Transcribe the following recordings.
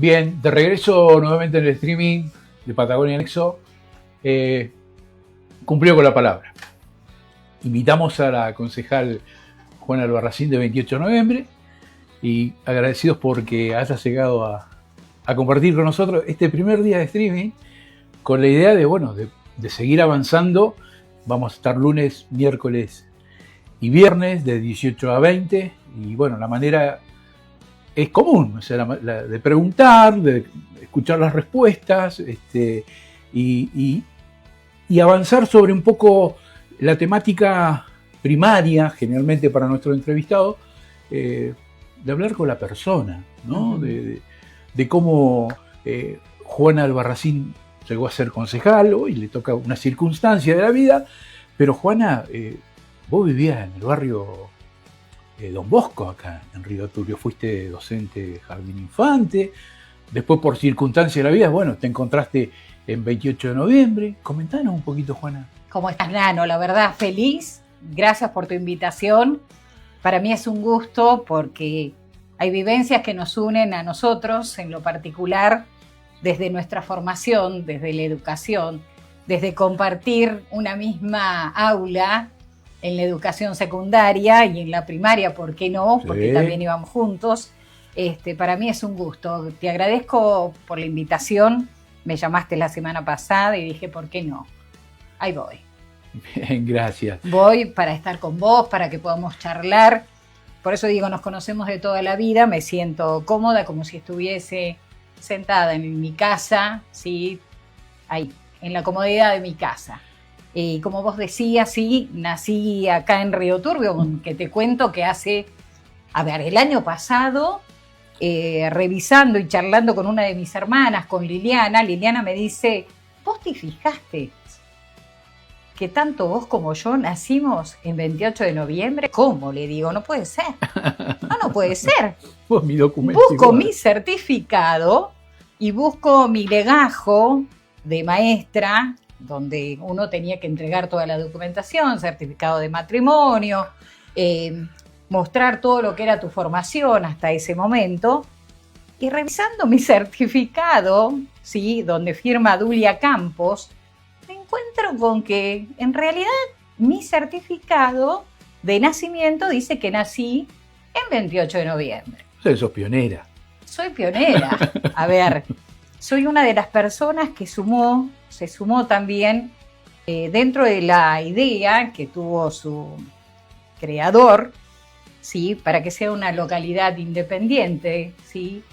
Bien, de regreso nuevamente en el streaming de Patagonia Nexo. Cumplió con la palabra. Invitamos a la concejal Juana Albarracín de 28 de noviembre y agradecidos porque hayas llegado a compartir con nosotros este primer día de streaming con la idea de seguir avanzando. Vamos a estar lunes, miércoles y viernes de 18 a 20 y bueno, la manera es común, o sea, de preguntar, de escuchar las respuestas y avanzar sobre un poco la temática primaria, generalmente para nuestro entrevistado, de hablar con la persona, ¿no? De cómo Juana Albarracín llegó a ser concejal, hoy le toca una circunstancia de la vida, pero Juana, vos vivías en el barrio Don Bosco, acá en Río Turbio, fuiste docente de jardín infante, después por circunstancia de la vida, bueno, te encontraste en 28 de noviembre. Comentanos un poquito, Juana. ¿Cómo estás, Nano? La verdad, feliz. Gracias por tu invitación. Para mí es un gusto porque hay vivencias que nos unen a nosotros, en lo particular, desde nuestra formación, desde la educación, desde compartir una misma aula en la educación secundaria y en la primaria, ¿por qué no? Porque Sí. también íbamos juntos. Para mí es un gusto. Te agradezco por la invitación. Me llamaste la semana pasada y dije, ¿por qué no? Ahí voy. Bien, gracias. Voy para estar con vos, para que podamos charlar. Por eso digo, nos conocemos de toda la vida. Me siento cómoda, como si estuviese sentada en mi casa, ¿sí? Ahí, en la comodidad de mi casa. Y como vos decías, sí, nací acá en Río Turbio, que te cuento que el año pasado, revisando y charlando con una de mis hermanas, con Liliana me dice, ¿vos te fijaste que tanto vos como yo nacimos en 28 de noviembre? ¿Cómo? Le digo, no puede ser. No puede ser. Pues mi documento. Busco igual. mi certificado y busco mi legajo de maestra, donde uno tenía que entregar toda la documentación, certificado de matrimonio, mostrar todo lo que era tu formación hasta ese momento. Y revisando mi certificado, ¿sí? Donde firma Dulia Campos, me encuentro con que en realidad mi certificado de nacimiento dice que nací en 28 de noviembre. O sea, sos pionera. Soy pionera. A ver, soy una de las personas que se sumó también dentro de la idea que tuvo su creador, ¿sí? Para que sea una localidad independiente, ¿sí?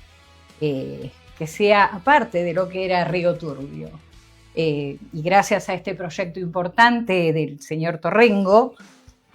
Que sea aparte de lo que era Río Turbio. Y gracias a este proyecto importante del señor Torrengo,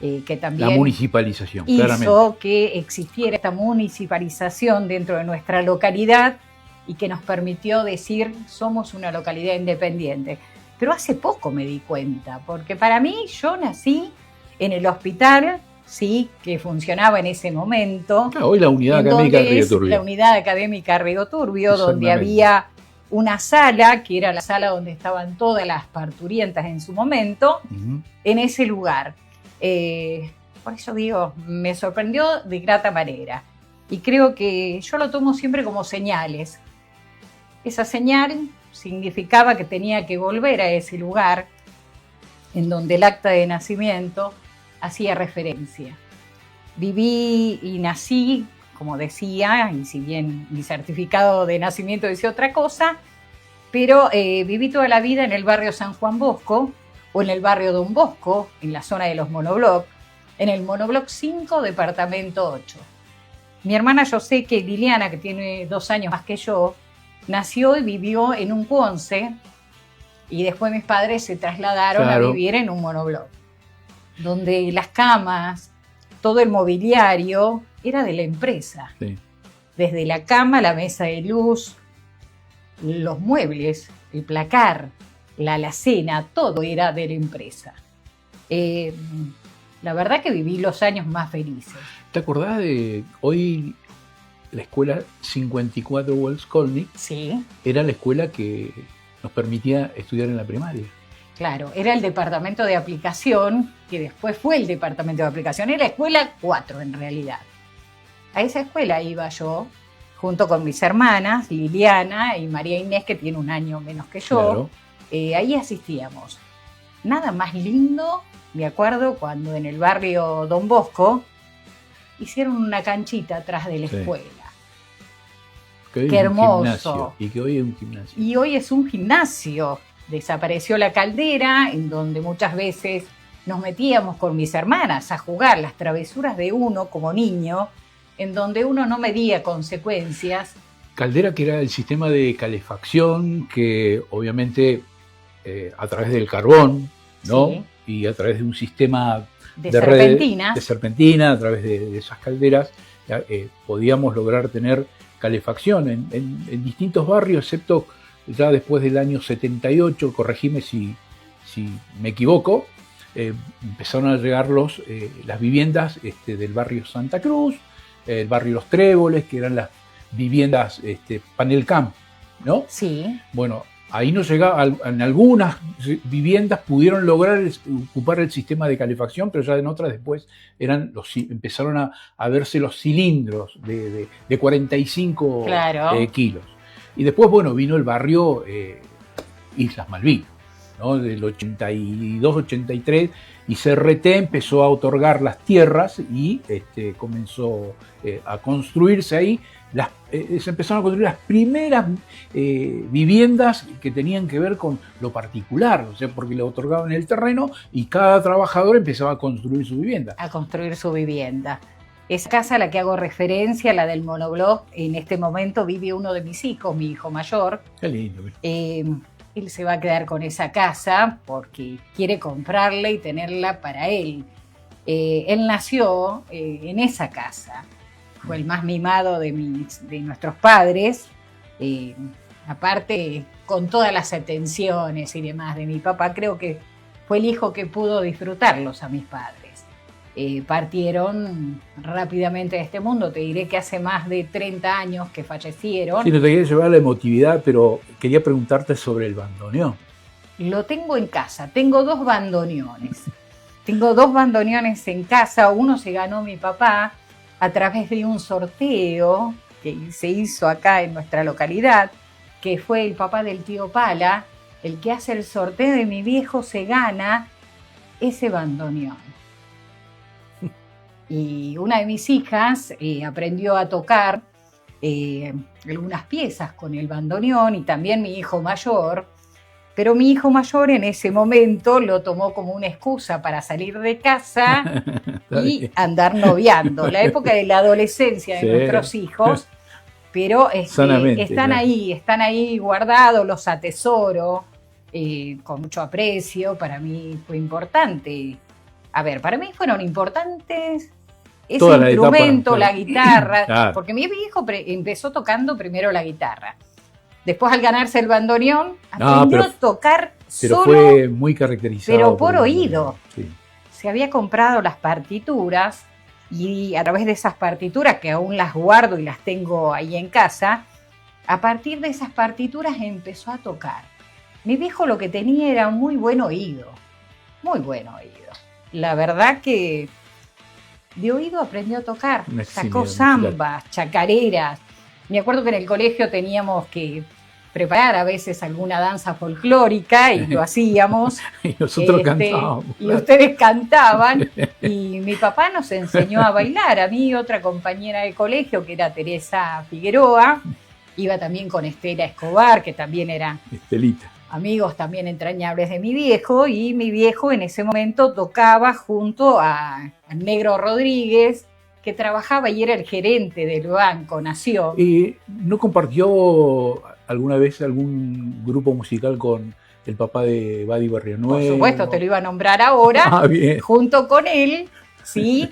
que también La municipalización, hizo claramente. que existiera esta municipalización dentro de nuestra localidad y que nos permitió decir somos una localidad independiente. Pero hace poco me di cuenta, porque para mí yo nací en el hospital, sí, que funcionaba en ese momento. Claro, hoy la unidad académica de Río Turbio. La unidad académica Río Turbio, donde Exactamente. había una sala, que era la sala donde estaban todas las parturientas en su momento, Uh-huh. en ese lugar. Por eso digo, me sorprendió de grata manera. Y creo que yo lo tomo siempre como señales. Esa señal significaba que tenía que volver a ese lugar en donde el acta de nacimiento hacía referencia. Viví y nací, como decía, y si bien mi certificado de nacimiento decía otra cosa, pero viví toda la vida en el barrio San Juan Bosco o en el barrio Don Bosco, en la zona de los monobloc, en el monobloc 5, departamento 8. Mi hermana, yo sé que Liliana, que tiene 2 años más que yo, nació y vivió en un Ponce, y después mis padres se trasladaron a vivir en un monobloc, donde las camas, todo el mobiliario era de la empresa. Sí. Desde la cama, la mesa de luz, los muebles, el placar, la alacena, todo era de la empresa. La verdad que viví los años más felices. ¿Te acordás de hoy la escuela 54 Wolfskolnik? Sí. Era la escuela que nos permitía estudiar en la primaria. Claro, era el departamento de aplicación, que después fue el departamento de aplicación, era escuela 4 en realidad. A esa escuela iba yo junto con mis hermanas, Liliana y María Inés, que tiene un año menos que yo. Claro. Ahí asistíamos. Nada más lindo, me acuerdo, cuando en el barrio Don Bosco hicieron una canchita atrás de la Sí. escuela. Que hoy Qué es un hermoso. gimnasio, y que hoy es un gimnasio. Y hoy es un gimnasio. Desapareció la caldera, en donde muchas veces nos metíamos con mis hermanas a jugar las travesuras de uno como niño, en donde uno no medía consecuencias. Caldera, que era el sistema de calefacción que obviamente a través del carbón, ¿no? Sí. Y a través de un sistema De red serpentinas. de serpentina, a través de esas calderas, podíamos lograr tener calefacción en distintos barrios, excepto ya después del año 78, corregime si me equivoco, empezaron a llegar las viviendas del barrio Santa Cruz, el barrio Los Tréboles, que eran las viviendas panel camp, ¿no? Sí. Bueno, ahí no llegaba, en algunas viviendas pudieron lograr ocupar el sistema de calefacción, pero ya en otras después empezaron a verse los cilindros de 45 Claro. kilos. Y después, bueno, vino el barrio Islas Malvinas, ¿no? Del 82-83, y CRT empezó a otorgar las tierras y comenzó a construirse ahí. Se empezaron a construir las primeras viviendas que tenían que ver con lo particular, o sea, porque le otorgaban el terreno y cada trabajador empezaba a construir su vivienda. A construir su vivienda. Esa casa a la que hago referencia, la del monobloc, en este momento vive uno de mis hijos, mi hijo mayor. Qué lindo. Él se va a quedar con esa casa porque quiere comprarla y tenerla para él. Él nació en esa casa. Fue el más mimado de nuestros padres. Aparte, con todas las atenciones y demás de mi papá, creo que fue el hijo que pudo disfrutarlos a mis padres. Partieron rápidamente de este mundo. Te diré que hace más de 30 años que fallecieron. Sí, no te quería llevar la emotividad, pero quería preguntarte sobre el bandoneón. Lo tengo en casa. Tengo 2 bandoneones. Tengo 2 bandoneones en casa. Uno se ganó mi papá a través de un sorteo que se hizo acá en nuestra localidad, que fue el papá del tío Pala. El que hace el sorteo de mi viejo se gana ese bandoneón. Y una de mis hijas aprendió a tocar algunas piezas con el bandoneón, y también mi hijo mayor, pero mi hijo mayor en ese momento lo tomó como una excusa para salir de casa y andar noviando. La época de la adolescencia de Sí. nuestros hijos, pero Sanamente, están claro. están ahí guardados, los atesoro con mucho aprecio. Para mí fue importante. A ver, para mí fueron importantes ese Toda la instrumento, etapa, la guitarra, claro. porque mi viejo empezó tocando primero la guitarra. Después, al ganarse el bandoneón, aprendió a tocar Pero solo, fue muy caracterizado. pero por el oído. bandoneón, sí. Se había comprado las partituras, y a través de esas partituras, que aún las guardo y las tengo ahí en casa, a partir de esas partituras empezó a tocar. Mi viejo lo que tenía era un muy buen oído, muy buen oído. La verdad que de oído aprendió a tocar, Una sacó eximia zambas, chacareras. Me acuerdo que en el colegio teníamos que preparar a veces alguna danza folclórica y lo hacíamos. Y nosotros cantábamos. Y ustedes cantaban, y mi papá nos enseñó a bailar. A mí, otra compañera de colegio, que era Teresa Figueroa, iba también con Estela Escobar, que también eran Estelita. amigos también entrañables de mi viejo, y mi viejo en ese momento tocaba junto a Negro Rodríguez, que trabajaba y era el gerente del Banco Nación. ¿Y no compartió alguna vez algún grupo musical con el papá de Badi Barrionuevo? Por supuesto, te lo iba a nombrar ahora. Ah, bien. Junto con él, sí,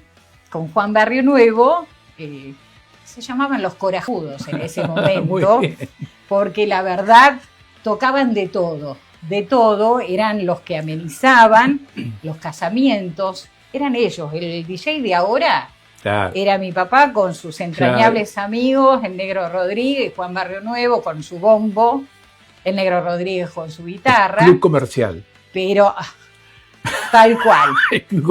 con Juan Barrionuevo, se llamaban Los Corajudos en ese momento, Muy bien. porque la verdad tocaban de todo, eran los que amenizaban los casamientos, eran ellos. El DJ de ahora Claro. era mi papá con sus entrañables amigos, el Negro Rodríguez, Juan Barrionuevo con su bombo, el Negro Rodríguez con su guitarra. Club comercial. Pero Tal cual.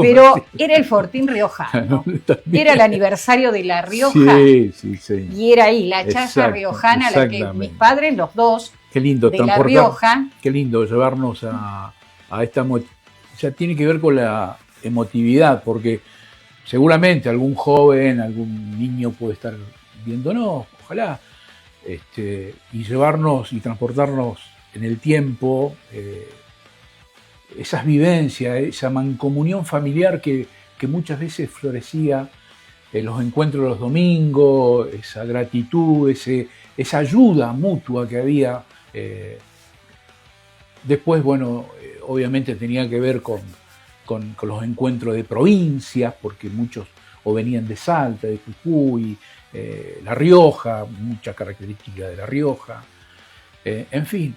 Pero era el Fortín riojano. Era el aniversario de La Rioja. Sí. Y era ahí, la chaza riojana, la que mis padres, los dos, qué lindo de La Rioja. Qué lindo llevarnos a esta... O sea, tiene que ver con la emotividad, porque seguramente algún joven, algún niño puede estar viéndonos, ojalá, y llevarnos y transportarnos en el tiempo, esas vivencias, esa mancomunión familiar que muchas veces florecía en los encuentros de los domingos, esa gratitud, esa ayuda mutua que había. Después, bueno, obviamente tenía que ver con los encuentros de provincias, porque muchos o venían de Salta, de Jujuy, La Rioja, muchas características de La Rioja, en fin.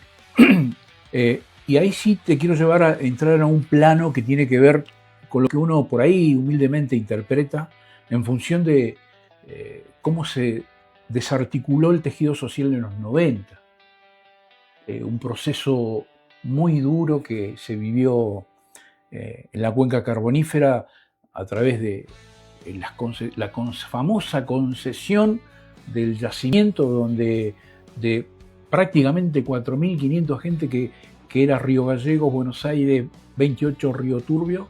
Y ahí sí te quiero llevar a entrar a un plano que tiene que ver con lo que uno por ahí humildemente interpreta en función de cómo se desarticuló el tejido social en los 90. Un proceso muy duro que se vivió en la cuenca carbonífera a través de la famosa concesión del yacimiento, donde de prácticamente 4.500 gente que era Río Gallegos, Buenos Aires, 28 Río Turbio,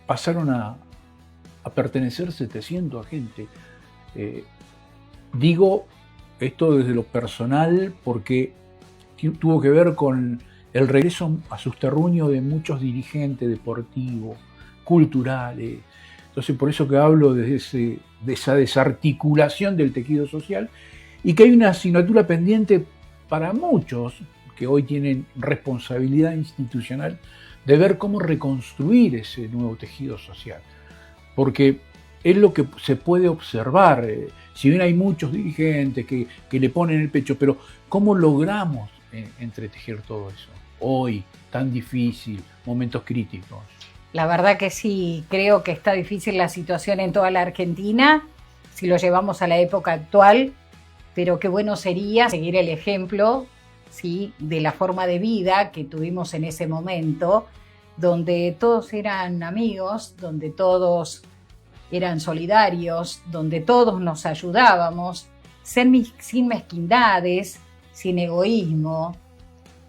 pasaron a pertenecer 700 gente. Digo esto desde lo personal porque tuvo que ver con el regreso a sus terruños de muchos dirigentes deportivos, culturales. Entonces, por eso que hablo de esa desarticulación del tejido social, y que hay una asignatura pendiente para muchos que hoy tienen responsabilidad institucional de ver cómo reconstruir ese nuevo tejido social. Porque es lo que se puede observar, si bien hay muchos dirigentes que le ponen el pecho, pero ¿cómo logramos entretejer todo eso? Hoy, tan difícil, momentos críticos. La verdad que sí, creo que está difícil la situación en toda la Argentina, si lo llevamos a la época actual, pero qué bueno sería seguir el ejemplo, ¿sí?, de la forma de vida que tuvimos en ese momento, donde todos eran amigos, donde todos eran solidarios, donde todos nos ayudábamos, sin mezquindades, sin egoísmo,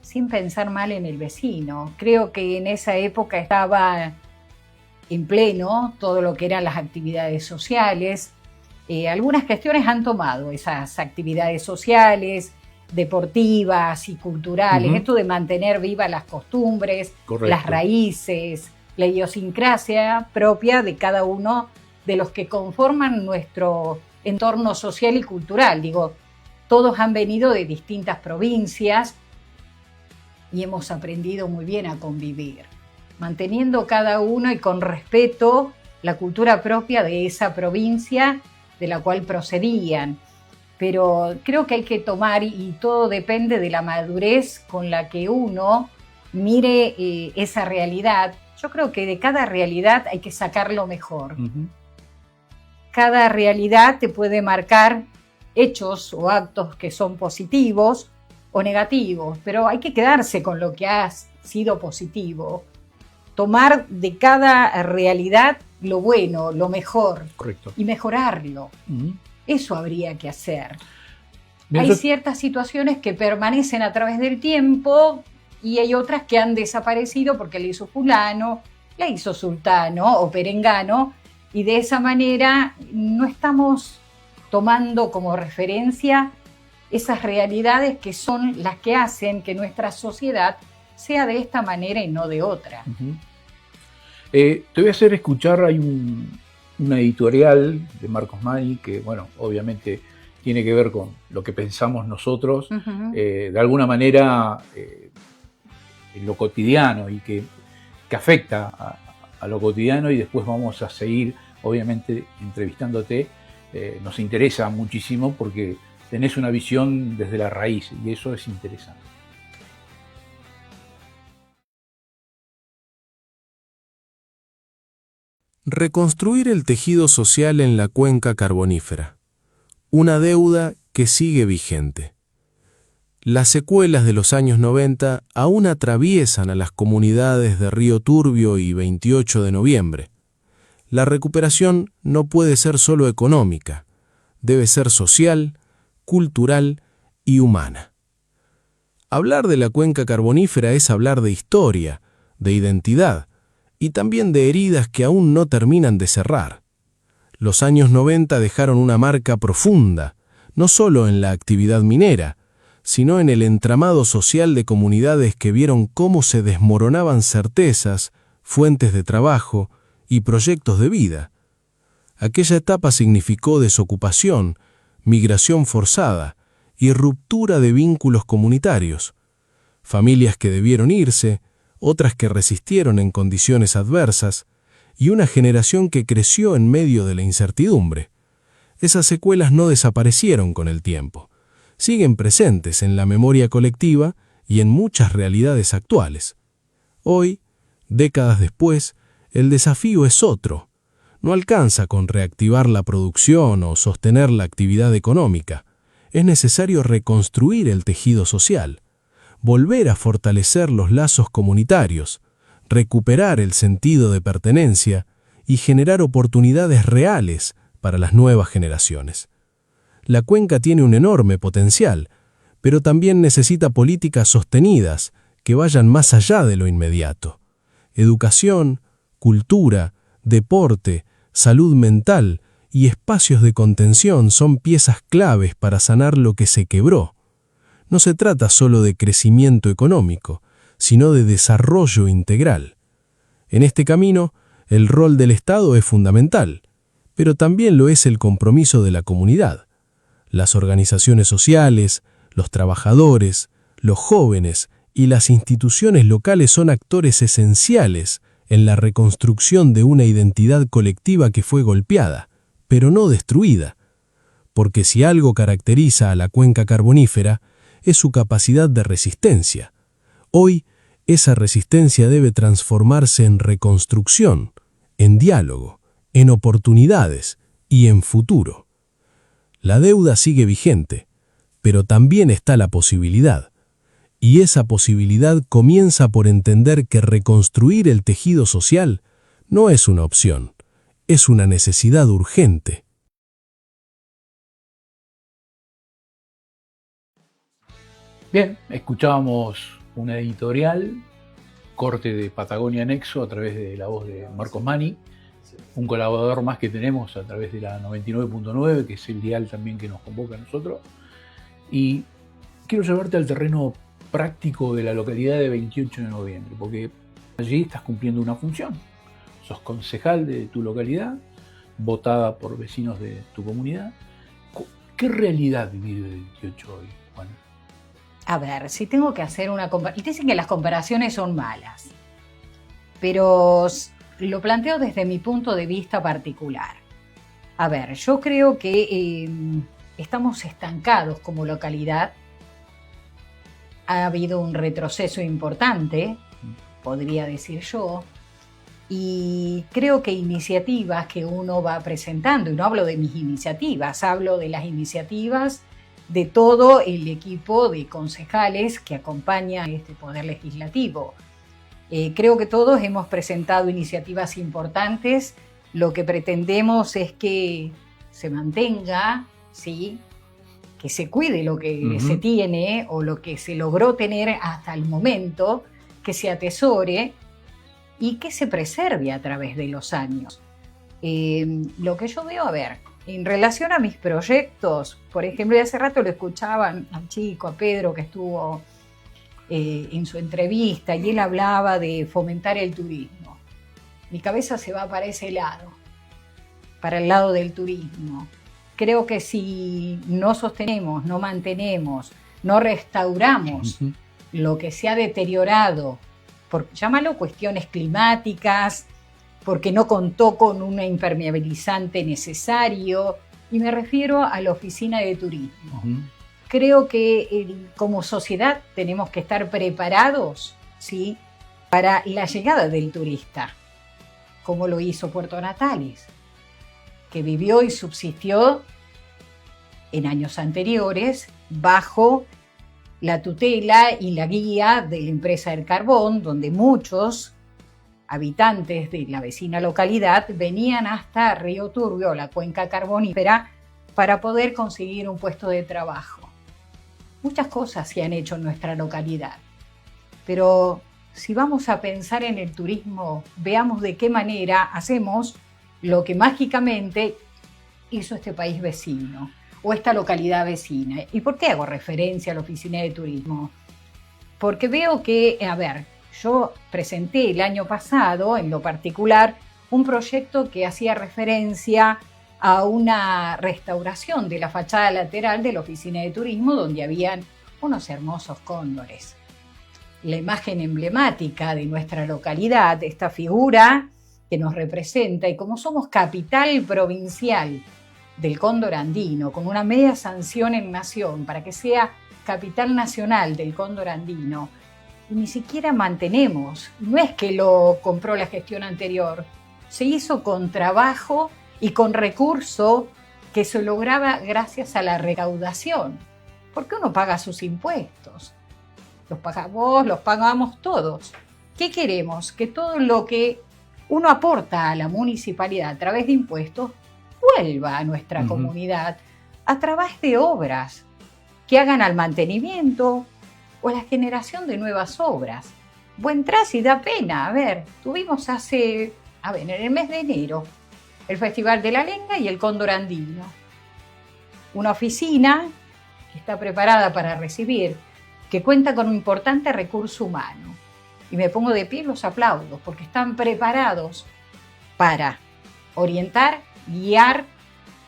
sin pensar mal en el vecino. Creo que en esa época estaba en pleno todo lo que eran las actividades sociales. Algunas gestiones han tomado esas actividades sociales, deportivas y culturales, esto de mantener vivas las costumbres, correcto, las raíces, la idiosincrasia propia de cada uno de los que conforman nuestro entorno social y cultural. Digo, todos han venido de distintas provincias y hemos aprendido muy bien a convivir, manteniendo cada uno y con respeto la cultura propia de esa provincia de la cual procedían. Pero creo que hay que tomar, y todo depende de la madurez con la que uno mire esa realidad. Yo creo que de cada realidad hay que sacar lo mejor. Cada realidad te puede marcar hechos o actos que son positivos o negativos, pero hay que quedarse con lo que ha sido positivo. Tomar de cada realidad lo bueno, lo mejor. Correcto. Y mejorarlo. Eso habría que hacer. Hay ciertas situaciones que permanecen a través del tiempo y hay otras que han desaparecido porque le hizo fulano, le hizo sultano o perengano, y de esa manera no estamos tomando como referencia esas realidades que son las que hacen que nuestra sociedad sea de esta manera y no de otra. Te voy a hacer escuchar, hay una editorial de Marcos Mani que, bueno, obviamente tiene que ver con lo que pensamos nosotros, de alguna manera en lo cotidiano, y que afecta a lo cotidiano, y después vamos a seguir, obviamente, entrevistándote. Nos interesa muchísimo porque tenés una visión desde la raíz y eso es interesante. Reconstruir el tejido social en la cuenca carbonífera. Una deuda que sigue vigente. Las secuelas de los años 90 aún atraviesan a las comunidades de Río Turbio y 28 de noviembre. La recuperación no puede ser solo económica, debe ser social, cultural y humana. Hablar de la cuenca carbonífera es hablar de historia, de identidad y también de heridas que aún no terminan de cerrar. Los años 90 dejaron una marca profunda, no solo en la actividad minera, sino en el entramado social de comunidades que vieron cómo se desmoronaban certezas, fuentes de trabajo y proyectos de vida. Aquella etapa significó desocupación, migración forzada y ruptura de vínculos comunitarios. Familias que debieron irse, otras que resistieron en condiciones adversas, y una generación que creció en medio de la incertidumbre. Esas secuelas no desaparecieron con el tiempo. Siguen presentes en la memoria colectiva y en muchas realidades actuales. Hoy, décadas después, el desafío es otro. No alcanza con reactivar la producción o sostener la actividad económica. Es necesario reconstruir el tejido social, volver a fortalecer los lazos comunitarios, recuperar el sentido de pertenencia y generar oportunidades reales para las nuevas generaciones. La cuenca tiene un enorme potencial, pero también necesita políticas sostenidas que vayan más allá de lo inmediato. Educación, cultura, deporte, salud mental y espacios de contención son piezas claves para sanar lo que se quebró. No se trata solo de crecimiento económico, sino de desarrollo integral. En este camino, el rol del Estado es fundamental, pero también lo es el compromiso de la comunidad. Las organizaciones sociales, los trabajadores, los jóvenes y las instituciones locales son actores esenciales en la reconstrucción de una identidad colectiva que fue golpeada, pero no destruida, porque si algo caracteriza a la cuenca carbonífera es su capacidad de resistencia. Hoy, esa resistencia debe transformarse en reconstrucción, en diálogo, en oportunidades y en futuro. La deuda sigue vigente, pero también está la posibilidad. Y esa posibilidad comienza por entender que reconstruir el tejido social no es una opción, es una necesidad urgente. Bien, escuchábamos una editorial, corte de Patagonia Nexo a través de la voz de Marcos Mani, un colaborador más que tenemos a través de la 99.9, que es el dial también que nos convoca a nosotros. Y quiero llevarte al terreno práctico de la localidad de 28 de noviembre, porque allí estás cumpliendo una función. Sos concejal de tu localidad, votada por vecinos de tu comunidad. ¿Qué realidad vive el 28 hoy, Juana? A ver, si tengo que hacer una comparación, dicen que las comparaciones son malas, pero lo planteo desde mi punto de vista particular. A ver, yo creo que estamos estancados como localidad. Ha habido un retroceso importante, podría decir yo, y creo que iniciativas que uno va presentando, y no hablo de mis iniciativas, hablo de las iniciativas de todo el equipo de concejales que acompaña este poder legislativo. Creo que todos hemos presentado iniciativas importantes. Lo que pretendemos es que se mantenga, ¿sí?, que se cuide lo que se tiene o lo que se logró tener hasta el momento, que se atesore y que se preserve a través de los años. Lo que yo veo, a ver, en relación a mis proyectos, por ejemplo, y hace rato lo escuchaban al chico, a Pedro, que estuvo en su entrevista, y él hablaba de fomentar el turismo. Mi cabeza se va para ese lado, para el lado del turismo. Creo que si no sostenemos, no mantenemos, no restauramos lo que se ha deteriorado, llámalo cuestiones climáticas, porque no contó con un impermeabilizante necesario, y me refiero a la oficina de turismo. Creo que como sociedad tenemos que estar preparados, ¿sí?, para la llegada del turista, como lo hizo Puerto Natales, que vivió y subsistió en años anteriores bajo la tutela y la guía de la empresa del carbón, donde muchos habitantes de la vecina localidad venían hasta Río Turbio, la cuenca carbonífera, para poder conseguir un puesto de trabajo. Muchas cosas se han hecho en nuestra localidad, pero si vamos a pensar en el turismo, veamos de qué manera hacemos lo que mágicamente hizo este país vecino o esta localidad vecina. ¿Y por qué hago referencia a la oficina de turismo? Porque veo que, yo presenté el año pasado, en lo particular, un proyecto que hacía referencia a una restauración de la fachada lateral de la oficina de turismo, donde habían unos hermosos cóndores. La imagen emblemática de nuestra localidad, esta figura que nos representa, y como somos capital provincial del cóndor andino, con una media sanción en nación para que sea capital nacional del cóndor andino, y ni siquiera mantenemos, no es que lo compró la gestión anterior, se hizo con trabajo y con recurso que se lograba gracias a la recaudación, porque uno paga sus impuestos, los pagas vos, los pagamos todos. ¿Qué queremos? Que todo lo que uno aporta a la municipalidad a través de impuestos vuelva a nuestra comunidad a través de obras que hagan al mantenimiento o la generación de nuevas obras. Buen entras y da pena. Tuvimos en el mes de enero, el Festival de la Lenga y el Cóndor Andino. Una oficina que está preparada para recibir, que cuenta con un importante recurso humano. Y me pongo de pie y los aplaudo, porque están preparados para orientar, guiar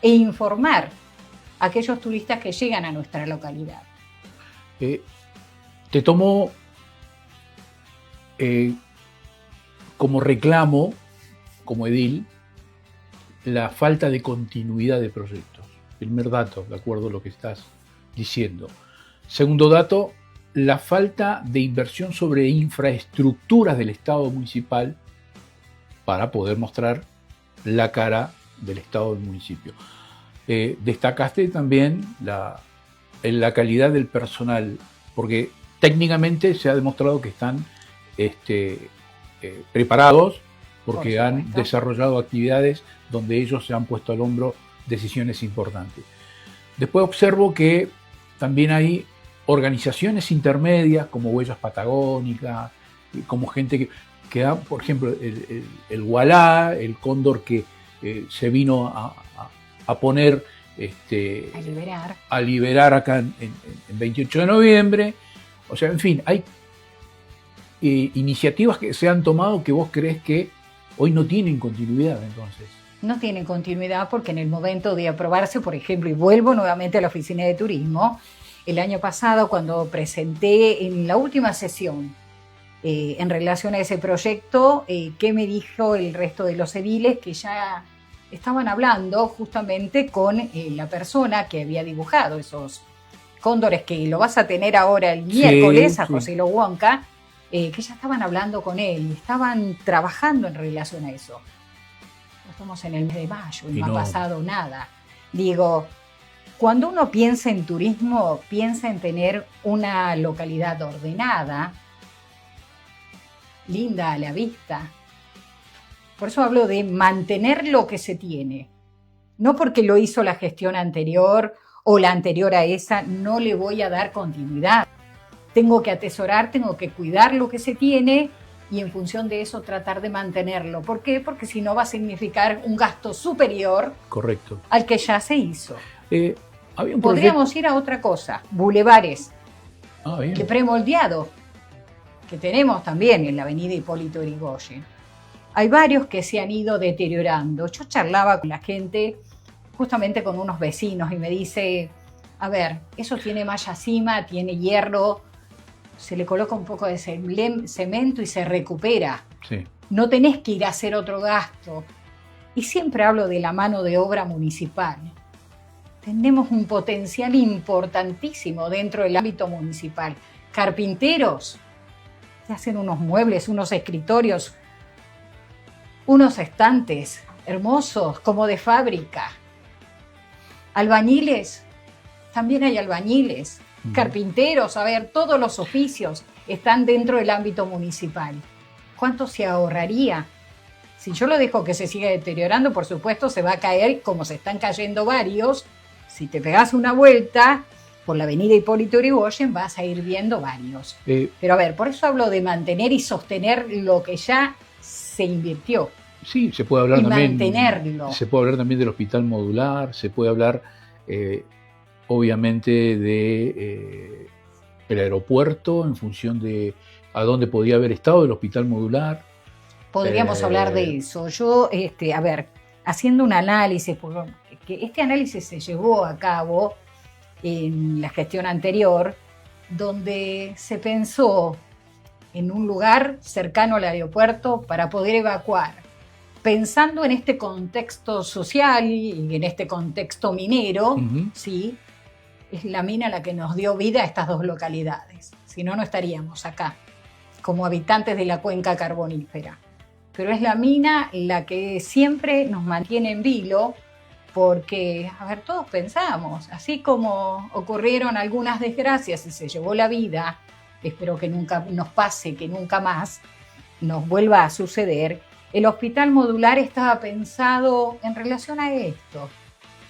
e informar a aquellos turistas que llegan a nuestra localidad. Te tomo como reclamo, como edil, la falta de continuidad de proyectos. Primer dato, de acuerdo a lo que estás diciendo. Segundo dato, la falta de inversión sobre infraestructuras del Estado municipal para poder mostrar la cara del Estado del municipio. Destacaste también la calidad del personal, porque técnicamente se ha demostrado que están preparados, porque han desarrollado actividades donde ellos se han puesto al hombro decisiones importantes. Después observo que también hay organizaciones intermedias como Huellas Patagónicas, como gente que da, por ejemplo, el Walá, el cóndor que se vino a poner a liberar acá en 28 de noviembre. O sea, en fin, hay iniciativas que se han tomado que vos crees que hoy no tienen continuidad, entonces. No tienen continuidad porque en el momento de aprobarse, por ejemplo, y vuelvo nuevamente a la oficina de turismo, el año pasado cuando presenté en la última sesión en relación a ese proyecto, ¿qué me dijo el resto de los ediles? Que ya estaban hablando justamente con la persona que había dibujado esos cóndores, que lo vas a tener ahora el miércoles, a José Lo Huanca, que ya estaban hablando con él y estaban trabajando en relación a eso. Estamos en el mes de mayo y no ha pasado nada. Digo, cuando uno piensa en turismo, piensa en tener una localidad ordenada, linda a la vista. Por eso hablo de mantener lo que se tiene. No porque lo hizo la gestión anterior o la anterior a esa, no le voy a dar continuidad. Tengo que atesorar, tengo que cuidar lo que se tiene y en función de eso tratar de mantenerlo. ¿Por qué? Porque si no va a significar un gasto superior al que ya se hizo. Podríamos ir a otra cosa, bulevares de premoldeado, que tenemos también en la avenida Hipólito Yrigoyen. Hay varios que se han ido deteriorando. Yo charlaba con la gente, justamente con unos vecinos, y me dice, eso tiene malla cima, tiene hierro, se le coloca un poco de cemento y se recupera. Sí. No tenés que ir a hacer otro gasto. Y siempre hablo de la mano de obra municipal. Tenemos un potencial importantísimo dentro del ámbito municipal. Carpinteros que hacen unos muebles, unos escritorios, unos estantes hermosos como de fábrica. Albañiles, también hay albañiles. carpinteros, a ver, todos los oficios están dentro del ámbito municipal. ¿Cuánto se ahorraría? Si yo lo dejo que se siga deteriorando, por supuesto se va a caer como se están cayendo varios. Si te pegas una vuelta por la avenida Hipólito Yrigoyen vas a ir viendo varios. Pero a ver, por eso hablo de mantener y sostener lo que ya se invirtió. Sí, se puede hablar también. Mantenerlo. Se puede hablar también del hospital modular, se puede hablar obviamente de el aeropuerto en función de a dónde podía haber estado el hospital modular. Podríamos hablar de eso. Yo, a ver, haciendo un análisis, porque este análisis se llevó a cabo en la gestión anterior, donde se pensó en un lugar cercano al aeropuerto para poder evacuar, pensando en este contexto social y en este contexto minero, ¿sí? Es la mina la que nos dio vida a estas dos localidades. Si no, no estaríamos acá, como habitantes de la cuenca carbonífera. Pero es la mina la que siempre nos mantiene en vilo, porque, a ver, todos pensamos, así como ocurrieron algunas desgracias y se llevó la vida, espero que nunca nos pase, que nunca más nos vuelva a suceder, el hospital modular estaba pensado en relación a esto.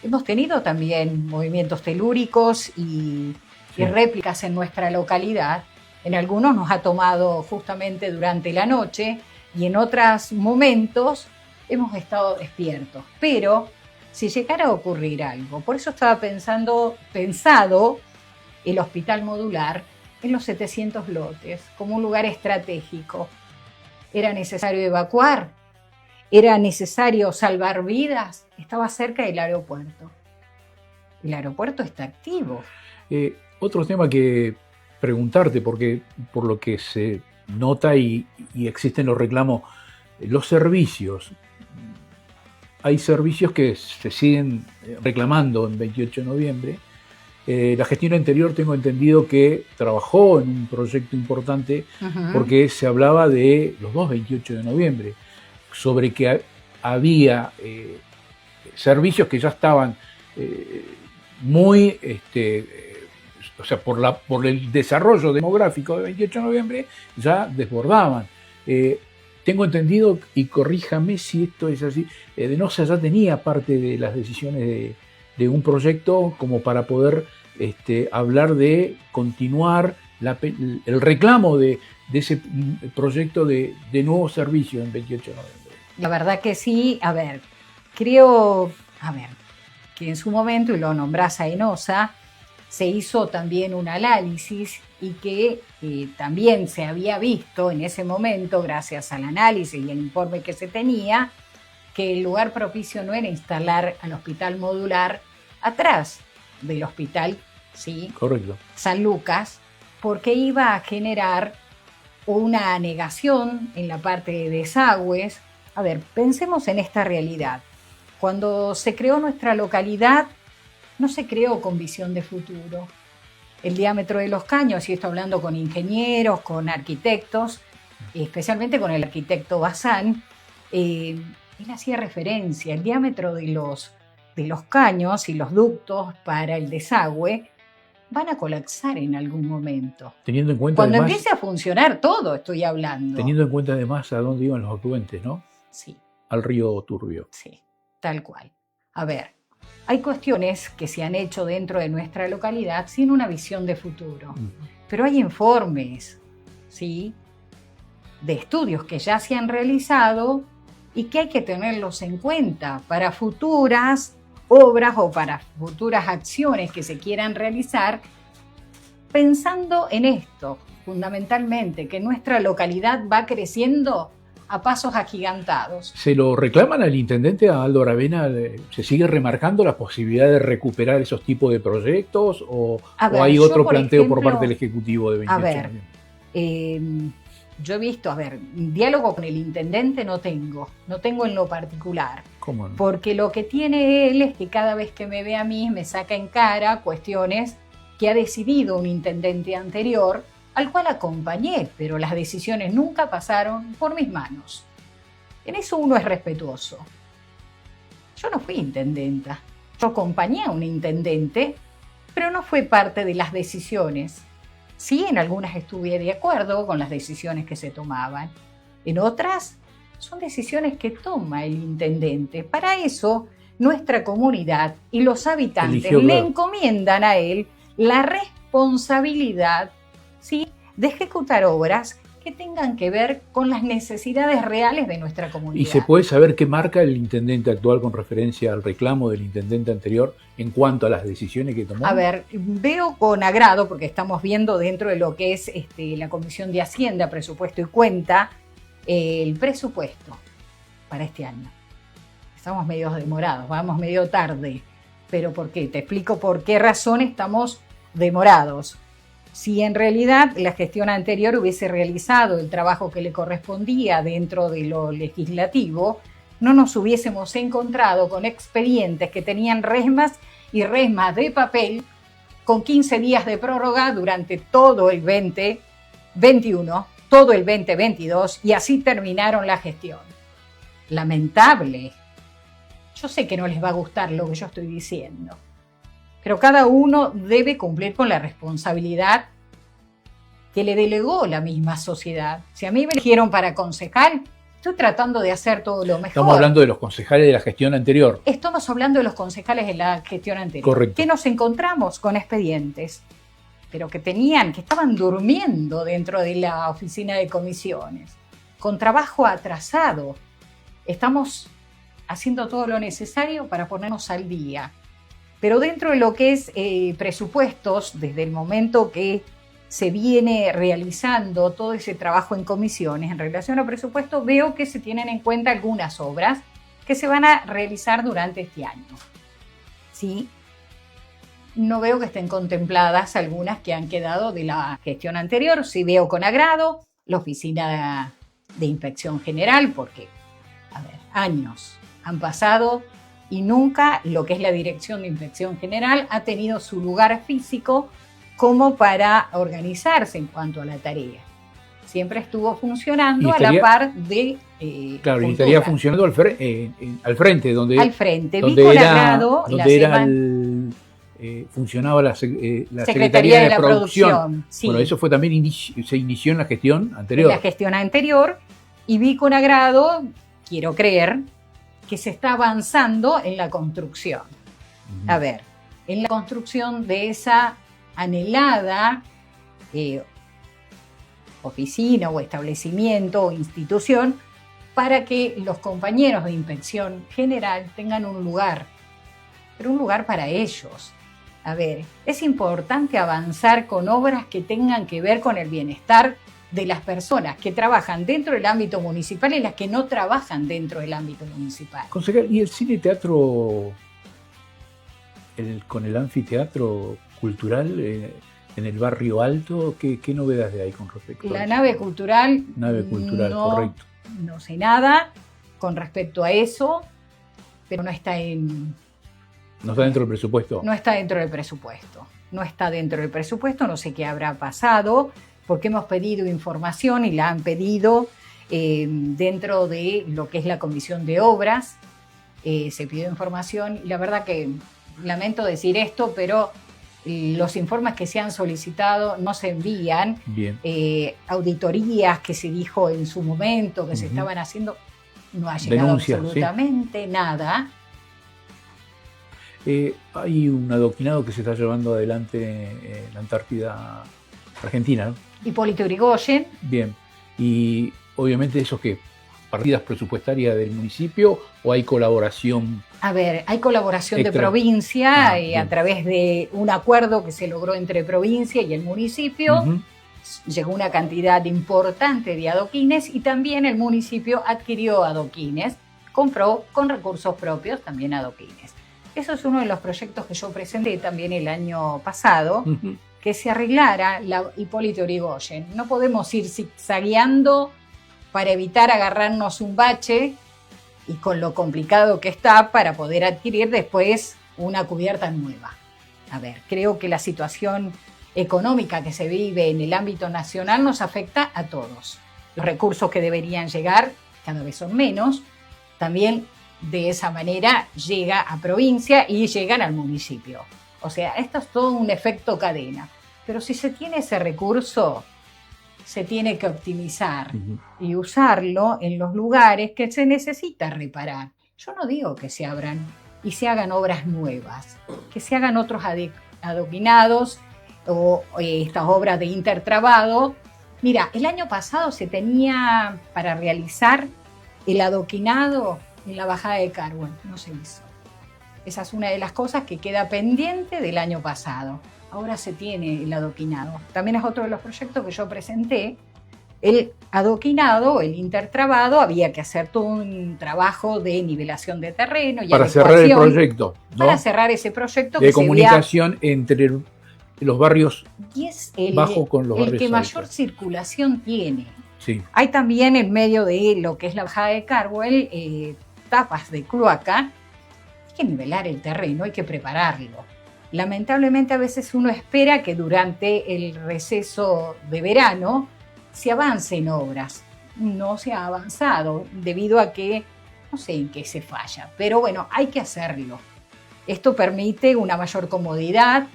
Hemos tenido también movimientos telúricos y réplicas en nuestra localidad. En algunos nos ha tomado justamente durante la noche y en otros momentos hemos estado despiertos. Pero si llegara a ocurrir algo, por eso estaba pensado el hospital modular en los 700 lotes, como un lugar estratégico. Era necesario evacuar, era necesario salvar vidas, estaba cerca del aeropuerto. El aeropuerto está activo. Otro tema que preguntarte, porque por lo que se nota y existen los reclamos, los servicios. Hay servicios que se siguen reclamando en 28 de noviembre. La gestión anterior tengo entendido que trabajó en un proyecto importante porque se hablaba de los dos 28 de noviembre, sobre que había servicios que ya estaban muy, o sea, por el desarrollo demográfico de 28 de noviembre, ya desbordaban. Tengo entendido, y corríjame si esto es así, Denosa ya tenía parte de las decisiones de un proyecto como para poder hablar de continuar el reclamo de ese proyecto de nuevos servicios en 28 de noviembre. La verdad que sí. A ver, creo que en su momento, y lo nombrás a Denosa, se hizo también un análisis y que también se había visto en ese momento, gracias al análisis y el informe que se tenía, que el lugar propicio no era instalar al hospital modular atrás del hospital, ¿sí? Correcto. San Lucas, porque iba a generar una anegación en la parte de desagües. A ver, pensemos en esta realidad. Cuando se creó nuestra localidad, no se creó con visión de futuro. El diámetro de los caños, y esto hablando con ingenieros, con arquitectos, especialmente con el arquitecto Bazán, él hacía referencia, el diámetro de los caños y los ductos para el desagüe van a colapsar en algún momento. Teniendo en cuenta cuando además, empiece a funcionar todo, estoy hablando. Teniendo en cuenta además a dónde iban los afluentes, ¿no? Sí. Al río Turbio. Sí, tal cual. A ver, hay cuestiones que se han hecho dentro de nuestra localidad sin una visión de futuro. Pero hay informes, ¿sí?, de estudios que ya se han realizado y que hay que tenerlos en cuenta para futuras obras o para futuras acciones que se quieran realizar, pensando en esto, fundamentalmente, que nuestra localidad va creciendo a pasos agigantados. ¿Se lo reclaman al intendente, a Aldo Aravena? ¿Se sigue remarcando la posibilidad de recuperar esos tipos de proyectos? ¿O hay otro planteo por parte del Ejecutivo de 28 de noviembre? Yo he visto, diálogo con el intendente no tengo en lo particular. ¿Cómo no? Porque lo que tiene él es que cada vez que me ve a mí me saca en cara cuestiones que ha decidido un intendente anterior, al cual acompañé, pero las decisiones nunca pasaron por mis manos. En eso uno es respetuoso. Yo no fui intendenta, yo acompañé a un intendente, pero no fue parte de las decisiones. Sí, en algunas estuve de acuerdo con las decisiones que se tomaban. En otras son decisiones que toma el intendente. Para eso, nuestra comunidad y los habitantes le encomiendan a él la responsabilidad, ¿sí?, de ejecutar obras que tengan que ver con las necesidades reales de nuestra comunidad. ¿Y se puede saber qué marca el intendente actual con referencia al reclamo del intendente anterior en cuanto a las decisiones que tomó? A ver, veo con agrado, porque estamos viendo dentro de lo que es la Comisión de Hacienda, Presupuesto y Cuenta, el presupuesto para este año. Estamos medio demorados, vamos medio tarde. ¿Pero por qué? Te explico por qué razón estamos demorados. Si en realidad la gestión anterior hubiese realizado el trabajo que le correspondía dentro de lo legislativo, no nos hubiésemos encontrado con expedientes que tenían resmas y resmas de papel con 15 días de prórroga durante todo el 2021, todo el 2022, y así terminaron la gestión. Lamentable. Yo sé que no les va a gustar lo que yo estoy diciendo, pero cada uno debe cumplir con la responsabilidad que le delegó la misma sociedad. Si a mí me eligieron para concejal, estoy tratando de hacer todo lo mejor. Estamos hablando de los concejales de la gestión anterior. Estamos hablando de los concejales de la gestión anterior. Correcto. Que nos encontramos con expedientes, pero que estaban durmiendo dentro de la oficina de comisiones, con trabajo atrasado. Estamos haciendo todo lo necesario para ponernos al día. Pero dentro de lo que es presupuestos, desde el momento que se viene realizando todo ese trabajo en comisiones en relación al presupuesto, veo que se tienen en cuenta algunas obras que se van a realizar durante este año. ¿Sí? No veo que estén contempladas algunas que han quedado de la gestión anterior. Sí veo con agrado la Oficina de Inspección General, porque, a ver, años han pasado y nunca lo que es la Dirección de Inspección General ha tenido su lugar físico como para organizarse en cuanto a la tarea. Siempre estuvo funcionando a la par de claro, y estaría funcionando al frente, donde... Al frente, vi con agrado funcionaba la Secretaría de la Producción. Sí. Bueno, eso fue también se inició en la gestión anterior. En la gestión anterior, y vi con agrado, quiero creer, que se está avanzando en la construcción. A ver, en la construcción de esa anhelada oficina o establecimiento o institución para que los compañeros de inspección general tengan un lugar, pero un lugar para ellos. A ver, es importante avanzar con obras que tengan que ver con el bienestar de las personas que trabajan dentro del ámbito municipal y las que no trabajan dentro del ámbito municipal. Concejal, ¿y el cine teatro con el anfiteatro cultural en el barrio Alto? ¿Qué novedades de ahí con respecto a la eso? nave cultural, correcto. No sé nada con respecto a eso, pero no está dentro del presupuesto. No está dentro del presupuesto. No está dentro del presupuesto, no sé qué habrá pasado, porque hemos pedido información y la han pedido dentro de lo que es la Comisión de Obras. Se pidió información y la verdad que lamento decir esto, pero los informes que se han solicitado no se envían. Bien. Auditorías que se dijo en su momento que se estaban haciendo, no ha llegado Denuncias, absolutamente nada. Hay un adoctrinado que se está llevando adelante en la Antártida Argentina, ¿no? Hipólito Yrigoyen. Bien. Y obviamente eso que partidas presupuestarias del municipio o hay colaboración. A ver, hay colaboración extra de provincia a bien. través de un acuerdo que se logró entre provincia y el municipio. Llegó una cantidad importante de adoquines y también el municipio adquirió adoquines, compró con recursos propios también adoquines. Eso es uno de los proyectos que yo presenté también el año pasado, que se arreglara la Hipólito Yrigoyen. No podemos ir zigzagueando para evitar agarrarnos un bache y con lo complicado que está para poder adquirir después una cubierta nueva. A ver, creo que la situación económica que se vive en el ámbito nacional nos afecta a todos. Los recursos que deberían llegar cada vez son menos. También de esa manera llega a provincia y llegan al municipio. O sea, esto es todo un efecto cadena. Pero si se tiene ese recurso, se tiene que optimizar y usarlo en los lugares que se necesita reparar. Yo no digo que se abran y se hagan obras nuevas, que se hagan otros adoquinados o estas obras de intertrabado. Mira, el año pasado se tenía para realizar el adoquinado en la bajada de Carhuel, no se hizo. Esa es una de las cosas que queda pendiente del año pasado. Ahora se tiene el adoquinado. También es otro de los proyectos que yo presenté. El adoquinado, el intertrabado, había que hacer todo un trabajo de nivelación de terreno y para cerrar el proyecto, ¿no? Para cerrar ese proyecto de comunicación entre los barrios bajos con los barrios el que altos. mayor circulación tiene. Sí. Hay también en medio de lo que es la bajada de Carhuel tapas de cloaca. Hay que nivelar el terreno, hay que prepararlo. Lamentablemente a veces uno espera que durante el receso de verano se avance en obras. No se ha avanzado debido a que no sé en qué se falla, pero bueno, hay que hacerlo. Esto permite una mayor comodidad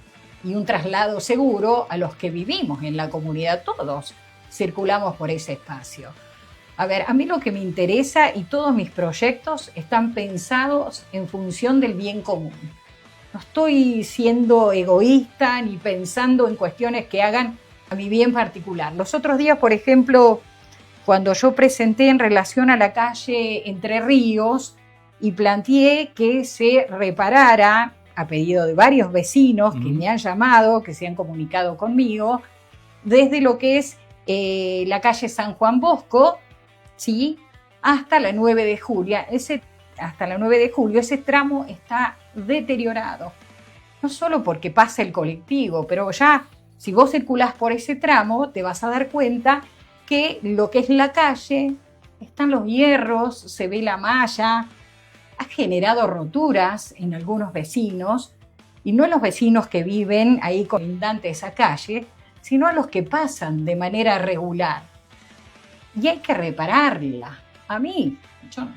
y un traslado seguro a los que vivimos en la comunidad. Todos circulamos por ese espacio. A ver, a mí lo que me interesa y todos mis proyectos están pensados en función del bien común. No estoy siendo egoísta ni pensando en cuestiones que hagan a mi bien particular. Los otros días, por ejemplo, cuando yo presenté en relación a la calle Entre Ríos y planteé que se reparara, a pedido de varios vecinos que me han llamado, que se han comunicado conmigo, desde lo que es la calle San Juan Bosco, ¿sí?, hasta la 9 de julio. Hasta la 9 de julio ese tramo está deteriorado. No solo porque pasa el colectivo, pero ya si vos circulás por ese tramo te vas a dar cuenta que lo que es la calle, están los hierros, se ve la malla, ha generado roturas en algunos vecinos, y no los vecinos que viven ahí colindante esa calle, sino a los que pasan de manera regular. Y hay que repararla. A mí, yo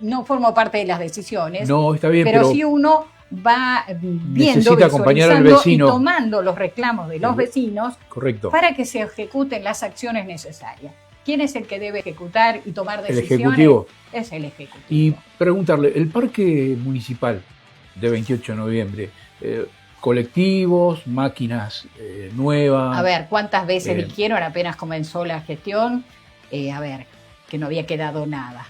no formo parte de las decisiones. No, está bien, pero sí uno va viendo, necesita acompañar al vecino y tomando los reclamos de los vecinos. Correcto. Para que se ejecuten las acciones necesarias. ¿Quién es el que debe ejecutar y tomar decisiones? El Ejecutivo. Es el Ejecutivo. Y preguntarle, el parque municipal de 28 de noviembre, colectivos, máquinas nuevas. A ver, ¿cuántas veces dijeron apenas comenzó la gestión? A ver, que no había quedado nada.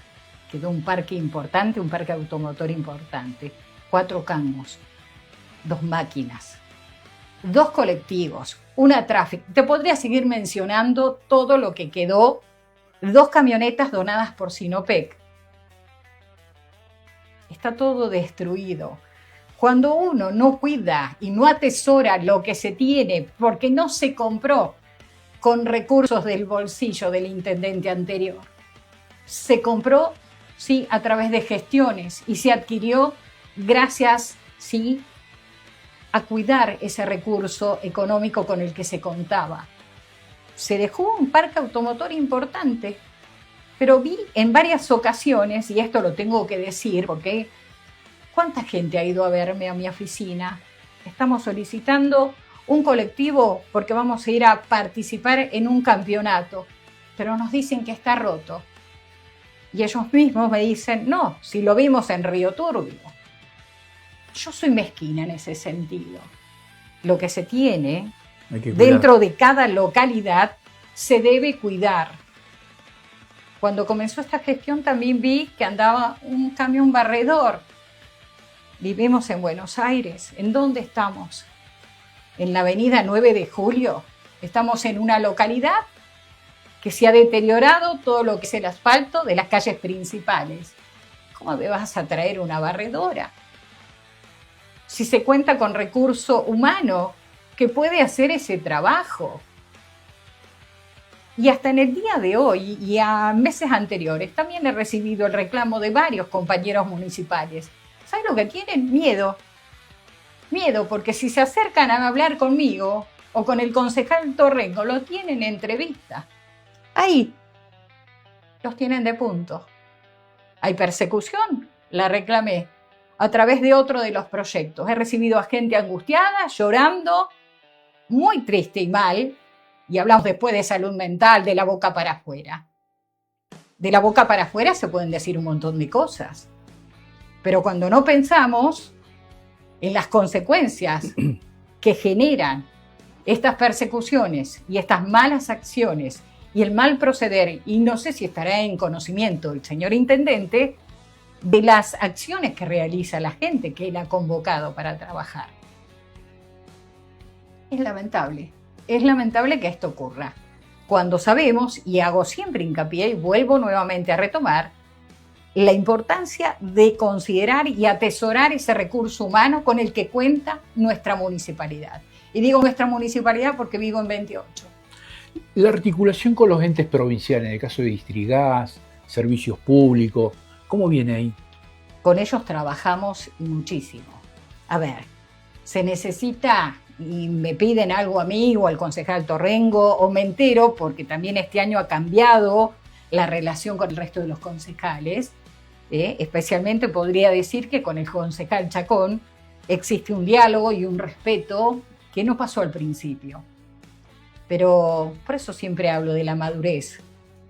Quedó un parque importante, un parque automotor importante. 4 cangos, 2 máquinas, 2 colectivos, una tráfico. Te podría seguir mencionando todo lo que quedó. 2 camionetas donadas por Sinopec. Está todo destruido. Cuando uno no cuida y no atesora lo que se tiene porque no se compró con recursos del bolsillo del intendente anterior, se compró, sí, a través de gestiones y se adquirió gracias, sí, a cuidar ese recurso económico con el que se contaba. Se dejó un parque automotor importante, pero vi en varias ocasiones, y esto lo tengo que decir porque ¿cuánta gente ha ido a verme a mi oficina? Estamos solicitando un colectivo porque vamos a ir a participar en un campeonato, pero nos dicen que está roto. Y ellos mismos me dicen, no, si lo vimos en Río Turbio. Yo soy mezquina en ese sentido. Lo que se tiene dentro de cada localidad se debe cuidar. Cuando comenzó esta gestión también vi que andaba un camión barredor. Vivimos en Buenos Aires. ¿En dónde estamos? En la avenida 9 de Julio. Estamos en una localidad que se ha deteriorado todo lo que es el asfalto de las calles principales. ¿Cómo me vas a traer una barredora? Si se cuenta con recurso humano que puede hacer ese trabajo. Y hasta en el día de hoy y a meses anteriores también he recibido el reclamo de varios compañeros municipales. ¿Saben lo que tienen? Miedo. Miedo, porque si se acercan a hablar conmigo o con el concejal Torrenco, lo tienen en entrevista. Ahí los tienen de punto. ¿Hay persecución? La reclamé. a través de otro de los proyectos. He recibido a gente angustiada, llorando, muy triste y mal, y hablamos después de salud mental, de la boca para afuera. De la boca para afuera se pueden decir un montón de cosas, pero cuando no pensamos en las consecuencias que generan estas persecuciones y estas malas acciones y el mal proceder, y no sé si estará en conocimiento el señor intendente de las acciones que realiza la gente que él ha convocado para trabajar. Es lamentable que esto ocurra. Cuando sabemos, y hago siempre hincapié y vuelvo nuevamente a retomar, la importancia de considerar y atesorar ese recurso humano con el que cuenta nuestra municipalidad. Y digo nuestra municipalidad porque vivo en 28. La articulación con los entes provinciales, en el caso de Distrigas, servicios públicos, ¿cómo viene ahí? Con ellos trabajamos muchísimo. A ver, se necesita, y me piden algo a mí o al concejal Torrengo, o me entero, porque también este año ha cambiado la relación con el resto de los concejales. Especialmente podría decir que con el concejal Chacón existe un diálogo y un respeto que no pasó al principio. Pero por eso siempre hablo de la madurez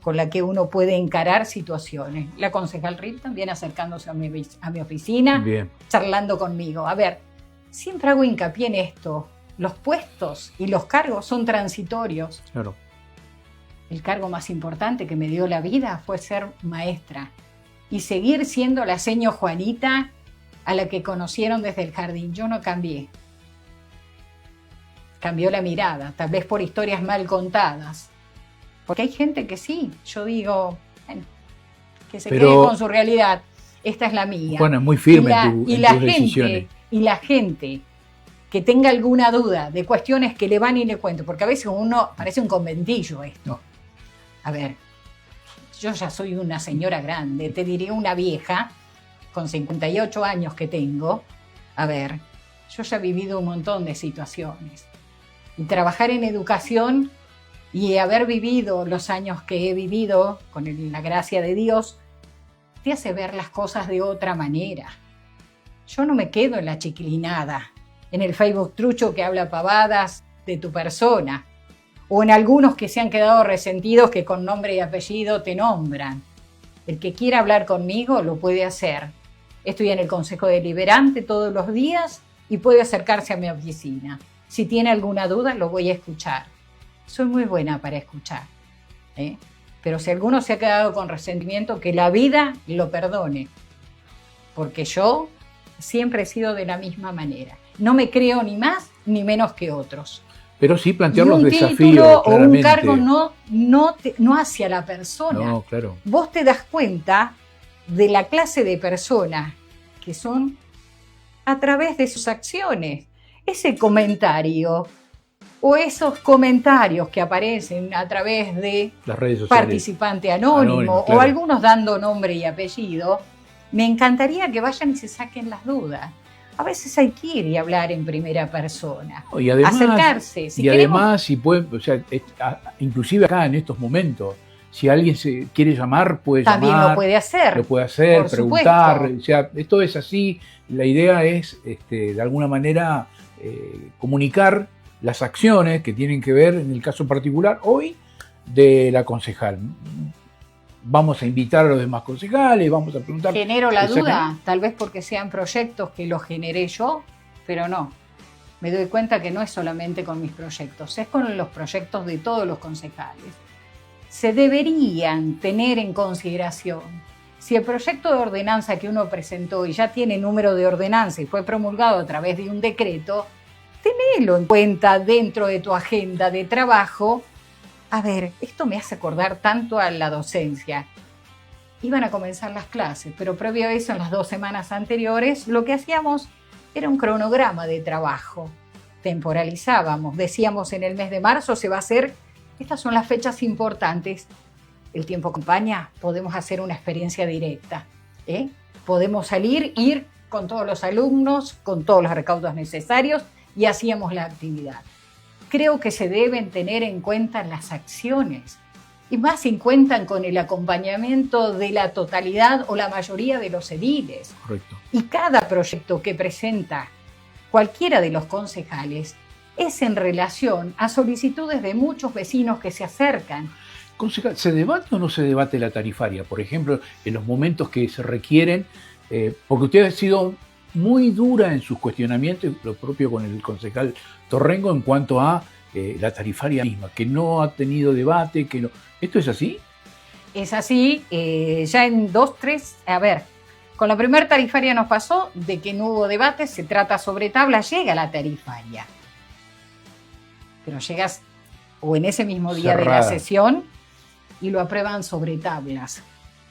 con la que uno puede encarar situaciones. La concejal Rip también acercándose a mi oficina, Bien. charlando conmigo. A ver, siempre hago hincapié en esto. Los puestos y los cargos son transitorios. Claro. El cargo más importante que me dio la vida fue ser maestra y seguir siendo la seño Juanita a la que conocieron desde el jardín. Yo no cambié. Cambió la mirada, tal vez por historias mal contadas. Porque hay gente que sí, yo digo, bueno, que se quede con su realidad. Esta es la mía. Juana, muy firme en tus decisiones. Y la gente que tenga alguna duda de cuestiones que le van y le cuento, porque a veces uno parece un conventillo esto. No. A ver, yo ya soy una señora grande, te diría una vieja, con 58 años que tengo. A ver, yo ya he vivido un montón de situaciones. Y trabajar en educación y haber vivido los años que he vivido, con la gracia de Dios, te hace ver las cosas de otra manera. Yo no me quedo en la chiquilinada, en el Facebook trucho que habla pavadas de tu persona, o en algunos que se han quedado resentidos que con nombre y apellido te nombran. El que quiera hablar conmigo lo puede hacer. Estoy en el Consejo Deliberante todos los días y puede acercarse a mi oficina. Si tiene alguna duda, lo voy a escuchar. Soy muy buena para escuchar. Pero si alguno se ha quedado con resentimiento, que la vida lo perdone. Porque yo siempre he sido de la misma manera. No me creo ni más ni menos que otros. Pero sí plantear los desafíos. Un título o un claramente. cargo no hacia la persona. No, claro. Vos te das cuenta de la clase de personas que son a través de sus acciones. Ese comentario o esos comentarios que aparecen a través de las redes sociales, participante anónimo claro. O algunos dando nombre y apellido, me encantaría que vayan y se saquen las dudas. A veces hay que ir y hablar en primera persona, y además, acercarse. Si y queremos, además, si puede, o sea, inclusive acá en estos momentos, si alguien se quiere llamar, puede también llamar. lo puede hacer. Lo puede hacer, por preguntar. supuesto. O sea, esto es así. La idea es, de alguna manera, comunicar las acciones que tienen que ver, en el caso particular, hoy, de la concejal. Vamos a invitar a los demás concejales, vamos a preguntar. Genero la duda, tal vez porque sean proyectos que los generé yo, pero no. Me doy cuenta que no es solamente con mis proyectos, es con los proyectos de todos los concejales. Se deberían tener en consideración. Si el proyecto de ordenanza que uno presentó y ya tiene número de ordenanza y fue promulgado a través de un decreto, tenelo en cuenta dentro de tu agenda de trabajo. A ver, esto me hace acordar tanto a la docencia. Iban a comenzar las clases, pero previo a eso, en las 2 semanas anteriores, lo que hacíamos era un cronograma de trabajo. Temporalizábamos, decíamos en el mes de marzo se va a hacer, estas son las fechas importantes. El tiempo acompaña, podemos hacer una experiencia directa. Podemos salir, ir con todos los alumnos, con todos los recaudos necesarios y hacíamos la actividad. Creo que se deben tener en cuenta las acciones Y más si cuentan con el acompañamiento de la totalidad o la mayoría de los ediles. Correcto. Y cada proyecto que presenta cualquiera de los concejales es en relación a solicitudes de muchos vecinos que se acercan. Concejal, ¿se debate o no se debate la tarifaria? Por ejemplo, en los momentos que se requieren, porque usted ha sido muy dura en sus cuestionamientos, lo propio con el concejal Torrengo en cuanto a la tarifaria misma, que no ha tenido debate, que no. ¿Esto es así? Es así, ya en 2-3, a ver, con la primera tarifaria nos pasó de que no hubo debate, se trata sobre tabla, llega la tarifaria. Pero llegas o en ese mismo día cerrada de la sesión y lo aprueban sobre tablas.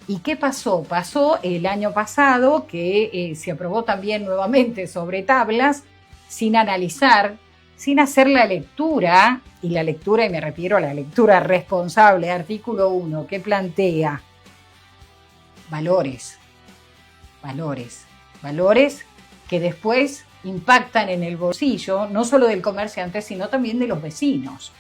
¿Y qué pasó? Pasó el año pasado que se aprobó también nuevamente sobre tablas, sin analizar, sin hacer la lectura, y me refiero a la lectura responsable, artículo 1, que plantea valores que después impactan en el bolsillo, no solo del comerciante, sino también de los vecinos.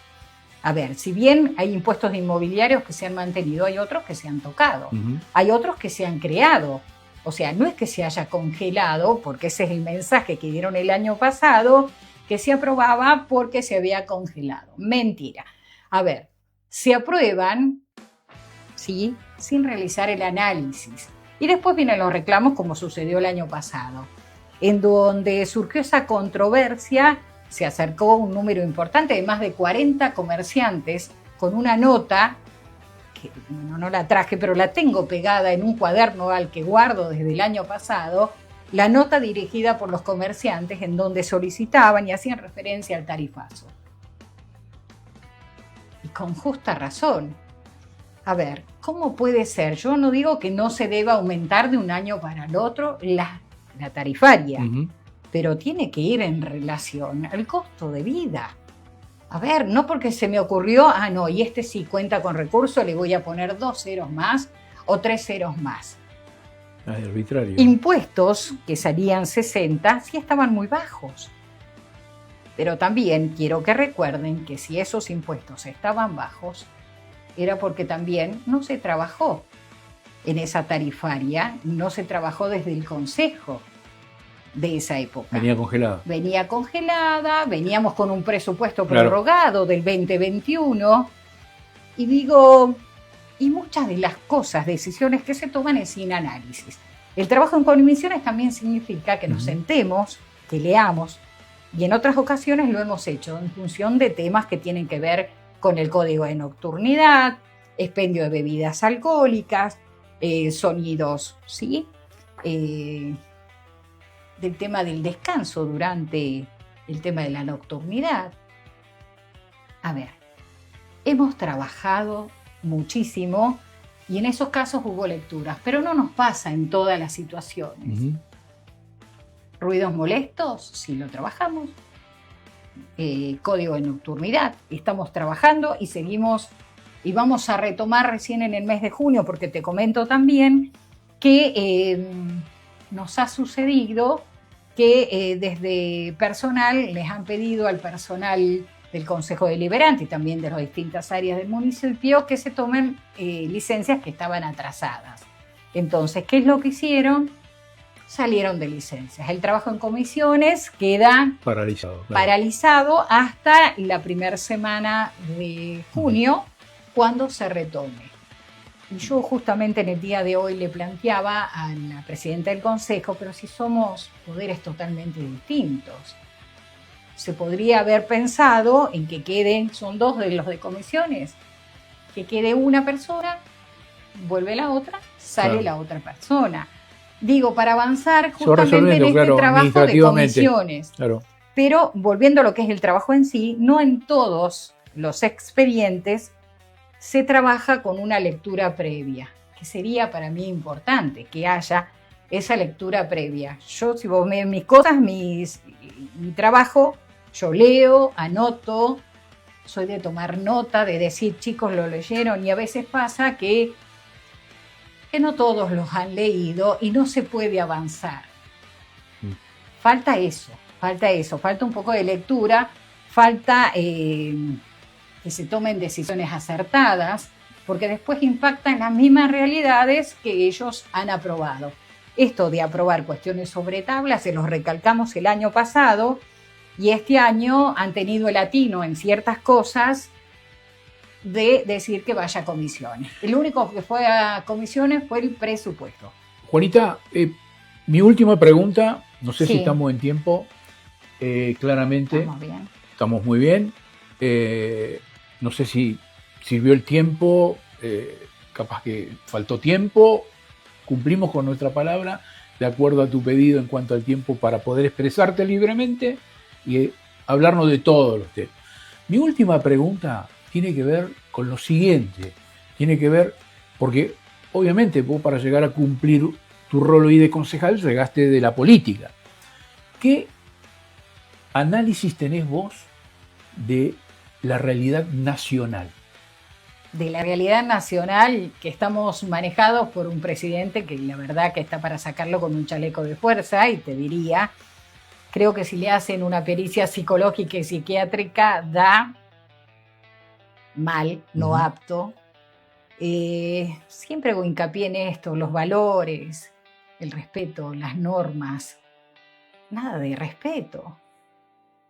A ver, si bien hay impuestos inmobiliarios que se han mantenido, hay otros que se han tocado, hay otros que se han creado. O sea, no es que se haya congelado, porque ese es el mensaje que dieron el año pasado, que se aprobaba porque se había congelado. Mentira. A ver, se aprueban, sí, sin realizar el análisis. Y después vienen los reclamos, como sucedió el año pasado, en donde surgió esa controversia. Se acercó un número importante de más de 40 comerciantes con una nota, que no la traje, pero la tengo pegada en un cuaderno al que guardo desde el año pasado, la nota dirigida por los comerciantes en donde solicitaban y hacían referencia al tarifazo. Y con justa razón. A ver, ¿cómo puede ser? Yo no digo que no se deba aumentar de un año para el otro la tarifaria, pero tiene que ir en relación al costo de vida. A ver, no porque se me ocurrió, no, y este sí cuenta con recursos, le voy a poner 2 ceros más o 3 ceros más. Es arbitrario. Impuestos que salían 60 sí estaban muy bajos. Pero también quiero que recuerden que si esos impuestos estaban bajos, era porque también no se trabajó en esa tarifaria, no se trabajó desde el Consejo de esa época. Venía congelada, veníamos con un presupuesto prorrogado del 2021, y digo, y muchas de las cosas, decisiones que se toman es sin análisis. El trabajo en comisiones también significa que nos sentemos, que leamos, y en otras ocasiones lo hemos hecho en función de temas que tienen que ver con el código de nocturnidad, expendio de bebidas alcohólicas, sonidos, ¿sí? Del tema del descanso durante el tema de la nocturnidad. A ver, hemos trabajado muchísimo y en esos casos hubo lecturas, pero no nos pasa en todas las situaciones. Ruidos molestos, sí lo trabajamos. Código de nocturnidad, estamos trabajando y seguimos, y vamos a retomar recién en el mes de junio, porque te comento también que nos ha sucedido que desde personal les han pedido al personal del Consejo Deliberante y también de las distintas áreas del municipio que se tomen licencias que estaban atrasadas. Entonces, ¿qué es lo que hicieron? Salieron de licencias. El trabajo en comisiones queda paralizado hasta la primera semana de junio, cuando se retome. Y yo justamente en el día de hoy le planteaba a la presidenta del Consejo, pero si somos poderes totalmente distintos, se podría haber pensado en que queden, son 2 de los de comisiones, que quede una persona, vuelve la otra, sale la otra persona. Digo, para avanzar justamente en este trabajo de comisiones. Pero volviendo a lo que es el trabajo en sí, no en todos los expedientes se trabaja con una lectura previa, que sería para mí importante que haya esa lectura previa. Yo, si vos ven mis cosas, mi trabajo, yo leo, anoto, soy de tomar nota, de decir, chicos, lo leyeron, y a veces pasa que no todos los han leído y no se puede avanzar. Falta eso, falta un poco de lectura, falta que se tomen decisiones acertadas, porque después impacta en las mismas realidades que ellos han aprobado. Esto de aprobar cuestiones sobre tabla se los recalcamos el año pasado, y este año han tenido el atino en ciertas cosas de decir que vaya a comisiones. El único que fue a comisiones fue el presupuesto. Juanita, mi última pregunta, no sé Sí. si estamos en tiempo, claramente Estamos bien. estamos muy bien. No sé si sirvió el tiempo, capaz que faltó tiempo, cumplimos con nuestra palabra, de acuerdo a tu pedido en cuanto al tiempo para poder expresarte libremente y hablarnos de todos los temas. Mi última pregunta tiene que ver con lo siguiente, tiene que ver, porque obviamente vos para llegar a cumplir tu rol hoy de concejal llegaste de la política. ¿Qué análisis tenés vos de la realidad nacional? De la realidad nacional, que estamos manejados por un presidente que la verdad que está para sacarlo con un chaleco de fuerza, y te diría, creo que si le hacen una pericia psicológica y psiquiátrica, da mal, no apto. Siempre hago hincapié en esto, los valores, el respeto, las normas. Nada de respeto.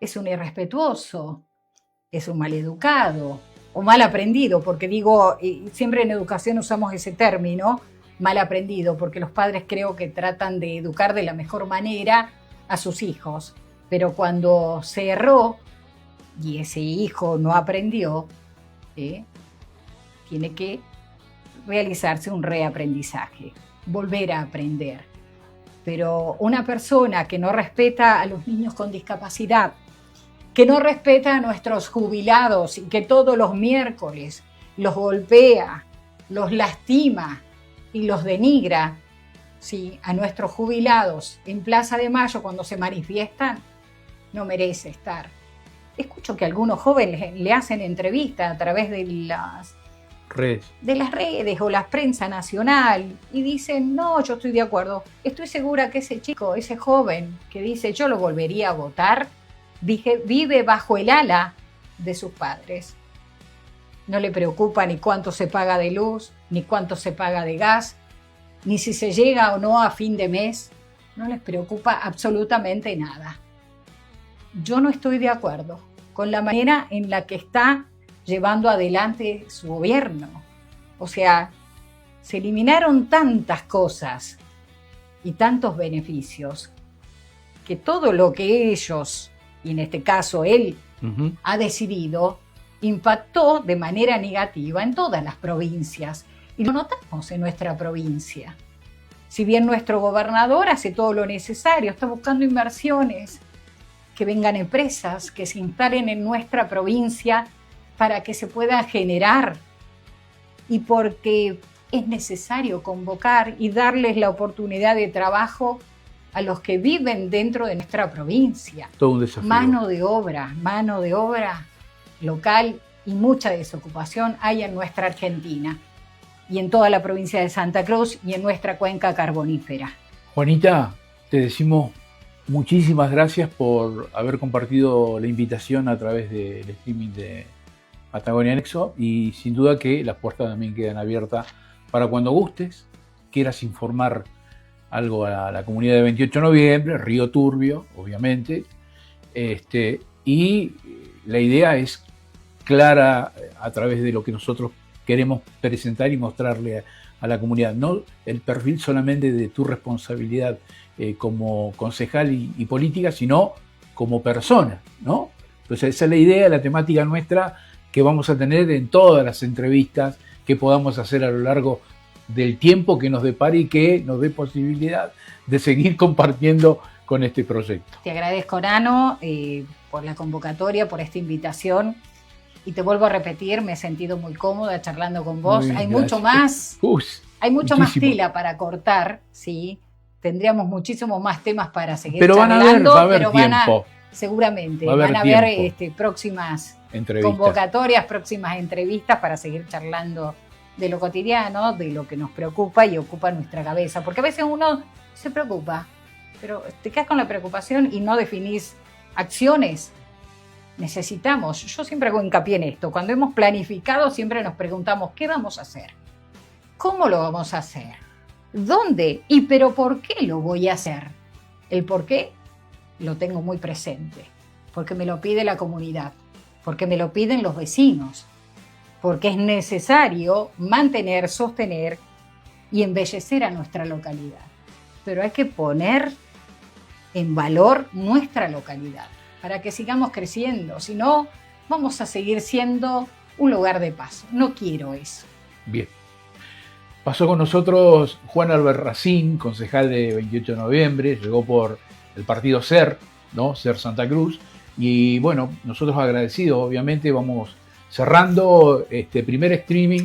Es un irrespetuoso, es un maleducado o mal aprendido, porque digo, siempre en educación usamos ese término, mal aprendido, porque los padres creo que tratan de educar de la mejor manera a sus hijos, pero cuando se erró y ese hijo no aprendió, tiene que realizarse un reaprendizaje, volver a aprender. Pero una persona que no respeta a los niños con discapacidad, que no respeta a nuestros jubilados y que todos los miércoles los golpea, los lastima y los denigra, ¿sí?, a nuestros jubilados en Plaza de Mayo cuando se manifiestan, no merece estar. Escucho que algunos jóvenes le hacen entrevistas a través de las redes o la prensa nacional y dicen, no, yo estoy de acuerdo. Estoy segura que ese chico, ese joven que dice yo lo volvería a votar, vive bajo el ala de sus padres. No le preocupa ni cuánto se paga de luz, ni cuánto se paga de gas, ni si se llega o no a fin de mes. No les preocupa absolutamente nada. Yo no estoy de acuerdo con la manera en la que está llevando adelante su gobierno. O sea, se eliminaron tantas cosas y tantos beneficios que todo lo que ellos, y en este caso él, ha decidido, impactó de manera negativa en todas las provincias. Y lo notamos en nuestra provincia. Si bien nuestro gobernador hace todo lo necesario, está buscando inversiones, que vengan empresas, que se instalen en nuestra provincia para que se pueda generar, y porque es necesario convocar y darles la oportunidad de trabajo a los que viven dentro de nuestra provincia. Todo un desafío. Mano de obra local, y mucha desocupación hay en nuestra Argentina y en toda la provincia de Santa Cruz y en nuestra cuenca carbonífera. Juanita, te decimos muchísimas gracias por haber compartido la invitación a través del streaming de Patagonia Nexo, y sin duda que las puertas también quedan abiertas para cuando gustes, quieras informar algo a la comunidad de 28 de noviembre, Río Turbio, obviamente, y la idea es clara a través de lo que nosotros queremos presentar y mostrarle a la comunidad, no el perfil solamente de tu responsabilidad como concejal y política, sino como persona, ¿no? Entonces esa es la idea, la temática nuestra que vamos a tener en todas las entrevistas que podamos hacer a lo largo del tiempo que nos depare y que nos dé posibilidad de seguir compartiendo con este proyecto. Te agradezco, Nano, por la convocatoria, por esta invitación, y te vuelvo a repetir, me he sentido muy cómoda charlando con vos. Muy bien, hay gracias. mucho más, hay mucho más muchísimo. tela para cortar, ¿sí? Tendríamos muchísimos más temas para seguir Pero charlando, va a haber pero tiempo. seguramente Va a haber van a haber tiempo. próximas Entrevistas. convocatorias, próximas entrevistas para seguir charlando de lo cotidiano, de lo que nos preocupa y ocupa nuestra cabeza. Porque a veces uno se preocupa, pero te quedas con la preocupación y no definís acciones necesitamos, yo siempre hago hincapié en esto, cuando hemos planificado siempre nos preguntamos, ¿qué vamos a hacer? ¿Cómo lo vamos a hacer? ¿Dónde? ¿Y pero por qué lo voy a hacer? El por qué lo tengo muy presente, porque me lo pide la comunidad, porque me lo piden los vecinos, porque es necesario mantener, sostener y embellecer a nuestra localidad. Pero hay que poner en valor nuestra localidad para que sigamos creciendo, si no vamos a seguir siendo un lugar de paso. No quiero eso. Bien. Pasó con nosotros Juan Albarracín, concejal de 28 de noviembre, llegó por el partido SER, ¿no? SER Santa Cruz, y bueno, nosotros agradecidos, obviamente, vamos cerrando este primer streaming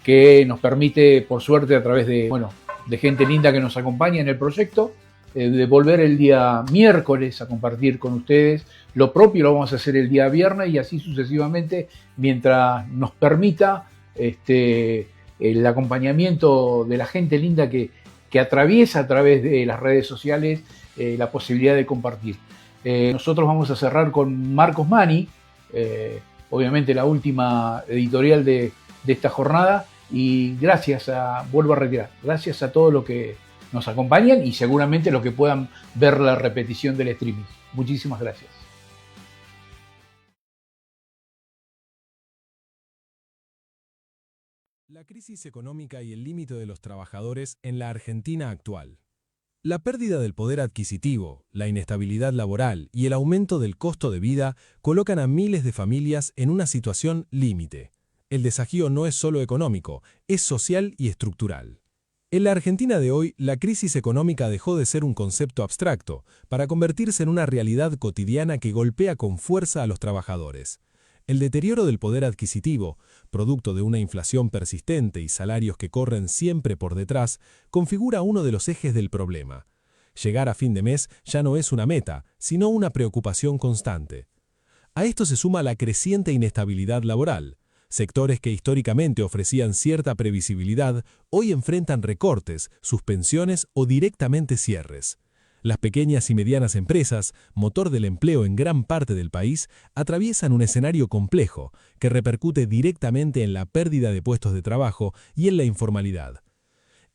que nos permite, por suerte, a través de, bueno, de gente linda que nos acompaña en el proyecto, de volver el día miércoles a compartir con ustedes. Lo propio lo vamos a hacer el día viernes y así sucesivamente, mientras nos permita el acompañamiento de la gente linda que atraviesa a través de las redes sociales la posibilidad de compartir. Nosotros vamos a cerrar con Marcos Mani, obviamente la última editorial de esta jornada, y vuelvo a retirar, gracias a todos los que nos acompañan y seguramente los que puedan ver la repetición del streaming. Muchísimas gracias. La crisis económica y el límite de los trabajadores en la Argentina actual. La pérdida del poder adquisitivo, la inestabilidad laboral y el aumento del costo de vida colocan a miles de familias en una situación límite. El desafío no es solo económico, es social y estructural. En la Argentina de hoy, la crisis económica dejó de ser un concepto abstracto para convertirse en una realidad cotidiana que golpea con fuerza a los trabajadores. El deterioro del poder adquisitivo, producto de una inflación persistente y salarios que corren siempre por detrás, configura uno de los ejes del problema. Llegar a fin de mes ya no es una meta, sino una preocupación constante. A esto se suma la creciente inestabilidad laboral. Sectores que históricamente ofrecían cierta previsibilidad, hoy enfrentan recortes, suspensiones o directamente cierres. Las pequeñas y medianas empresas, motor del empleo en gran parte del país, atraviesan un escenario complejo que repercute directamente en la pérdida de puestos de trabajo y en la informalidad.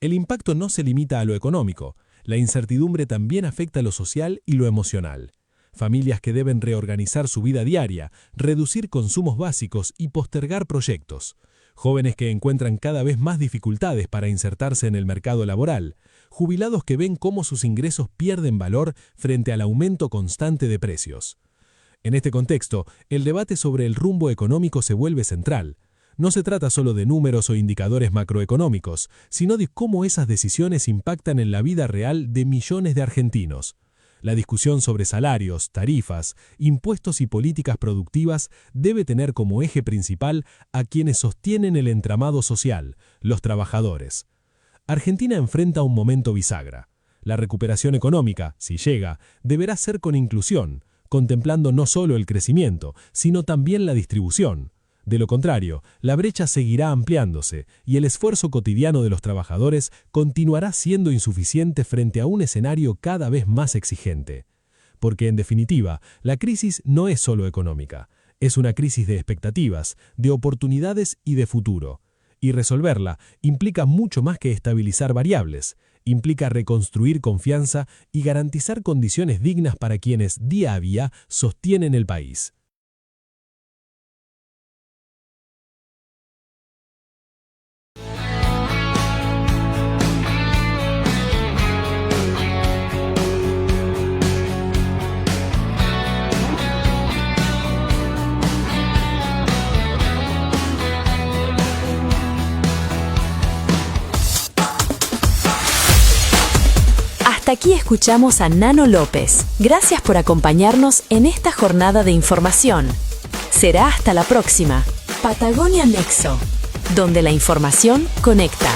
El impacto no se limita a lo económico, la incertidumbre también afecta a lo social y lo emocional. Familias que deben reorganizar su vida diaria, reducir consumos básicos y postergar proyectos. Jóvenes que encuentran cada vez más dificultades para insertarse en el mercado laboral. Jubilados que ven cómo sus ingresos pierden valor frente al aumento constante de precios. En este contexto, el debate sobre el rumbo económico se vuelve central. No se trata solo de números o indicadores macroeconómicos, sino de cómo esas decisiones impactan en la vida real de millones de argentinos. La discusión sobre salarios, tarifas, impuestos y políticas productivas debe tener como eje principal a quienes sostienen el entramado social, los trabajadores. Argentina enfrenta un momento bisagra. La recuperación económica, si llega, deberá ser con inclusión, contemplando no solo el crecimiento, sino también la distribución. De lo contrario, la brecha seguirá ampliándose y el esfuerzo cotidiano de los trabajadores continuará siendo insuficiente frente a un escenario cada vez más exigente. Porque, en definitiva, la crisis no es solo económica, es una crisis de expectativas, de oportunidades y de futuro. Y resolverla implica mucho más que estabilizar variables, implica reconstruir confianza y garantizar condiciones dignas para quienes día a día sostienen el país. Hasta aquí escuchamos a Nano López. Gracias por acompañarnos en esta jornada de información. Será hasta la próxima. Patagonia Nexo, donde la información conecta.